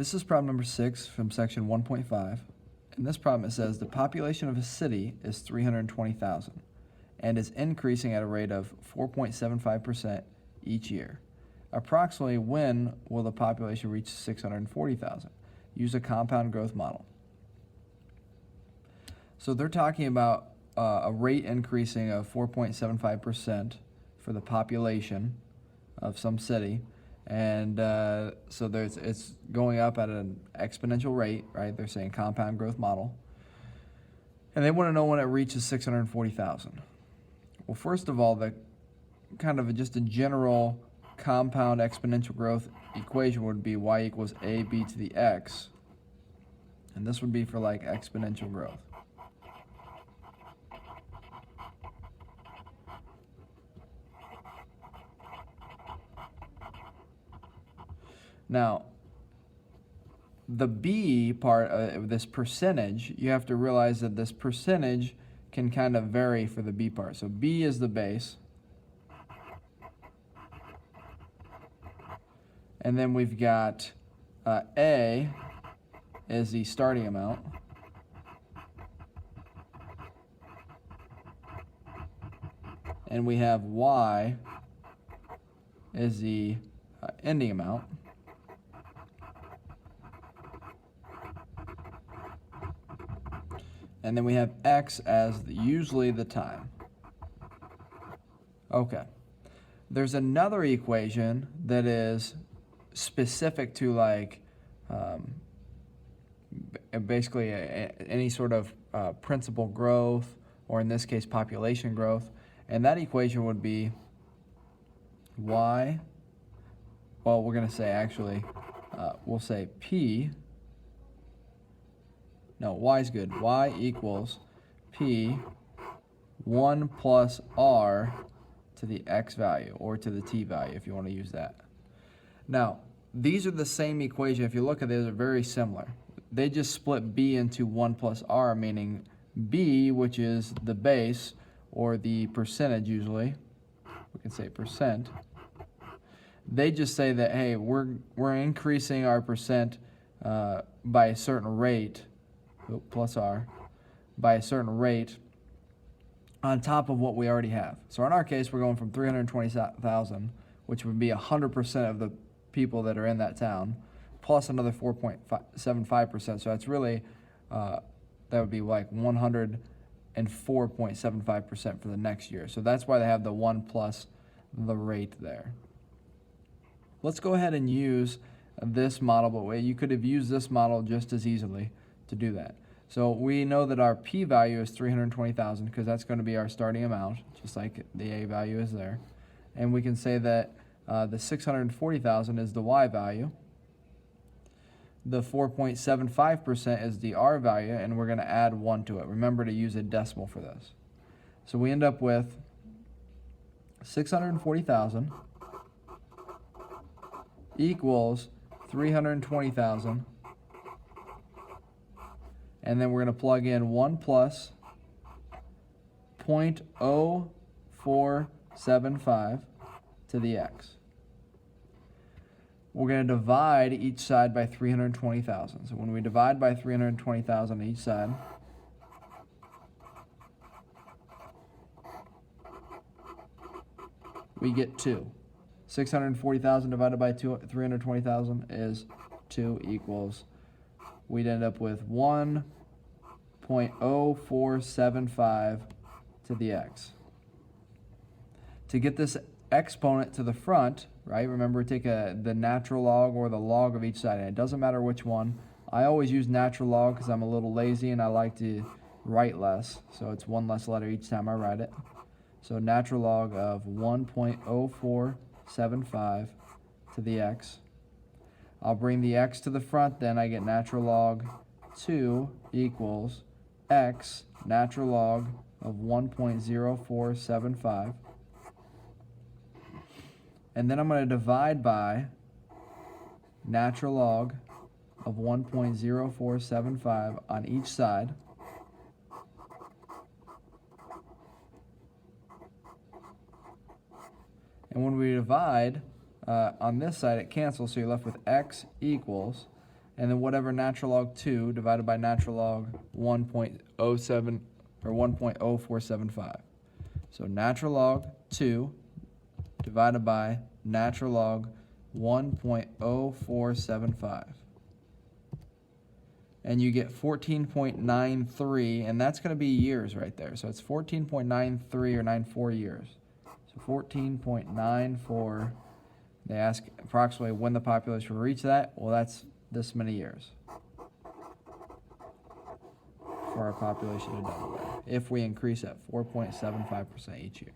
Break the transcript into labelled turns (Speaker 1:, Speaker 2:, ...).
Speaker 1: This is problem number 6 from section 1.5. In this problem it says the population of a city is 320,000 and is increasing at a rate of 4.75% each year. Approximately when will the population reach 640,000? Use a compound growth model. So they're talking about a rate increasing of 4.75% for the population of some city. And so it's going up at an exponential rate, right? They're saying compound growth model. And they want to know when it reaches 640,000. Well, first of all, the kind of just a general compound exponential growth equation would be y equals ab to the x. And this would be for like exponential growth. Now, the b part of this percentage, you have to realize that this percentage can kind of vary for the b part. So b is the base. And then we've got a is the starting amount. And we have y is the ending amount. And then we have x as usually the time. Okay. There's another equation that is specific to like basically any sort of principal growth, or in this case population growth. And that equation would be y, well we're going to say actually, we'll say p. No, y is good. Y equals p 1 plus r to the x value, or to the t value if you want to use that. Now, these are the same equation. If you look at it, they're very similar. They just split b into 1 plus r, meaning b, which is the base, or the percentage usually. We can say percent. They just say that, hey, we're increasing our percent by a certain rate, plus r, by a certain rate on top of what we already have. So in our case, we're going from 320,000, which would be 100% of the people that are in that town, plus another 4.75%. So it's really, that would be like 104.75% for the next year. So that's why they have the 1 plus the rate there. Let's go ahead and use this model, but you could have used this model just as easily to do that. So we know that our p value is 320,000 because that's going to be our starting amount, just like the a value is there. And we can say that the 640,000 is the y value. The 4.75% is the r value, and we're going to add 1 to it. Remember to use a decimal for this. So we end up with 640,000 equals 320,000. And then we're going to plug in 1 plus 0.0475 to the x. We're going to divide each side by 320,000. So when we divide by 320,000 each side, we get 2. 640,000 divided by 320,000 is 2 equals, we'd end up with 1.0475 to the x. To get this exponent to the front, right, remember take the natural log or the log of each side, and it doesn't matter which one. I always use natural log because I'm a little lazy and I like to write less, so it's one less letter each time I write it. So natural log of 1.0475 to the x. I'll bring the x to the front, then I get natural log 2 equals x natural log of 1.0475. And then I'm going to divide by natural log of 1.0475 on each side. And when we divide, on this side it cancels, so you're left with x equals, and then whatever natural log 2 divided by natural log 1.07 or 1.0475. So natural log 2 divided by natural log 1.0475. And you get 14.93, and that's going to be years right there. So it's 14.93 or 94 years. So 14.94, they ask approximately when the population will reach that. Well, that's this many years for our population to double there, if we increase at 4.75% each year.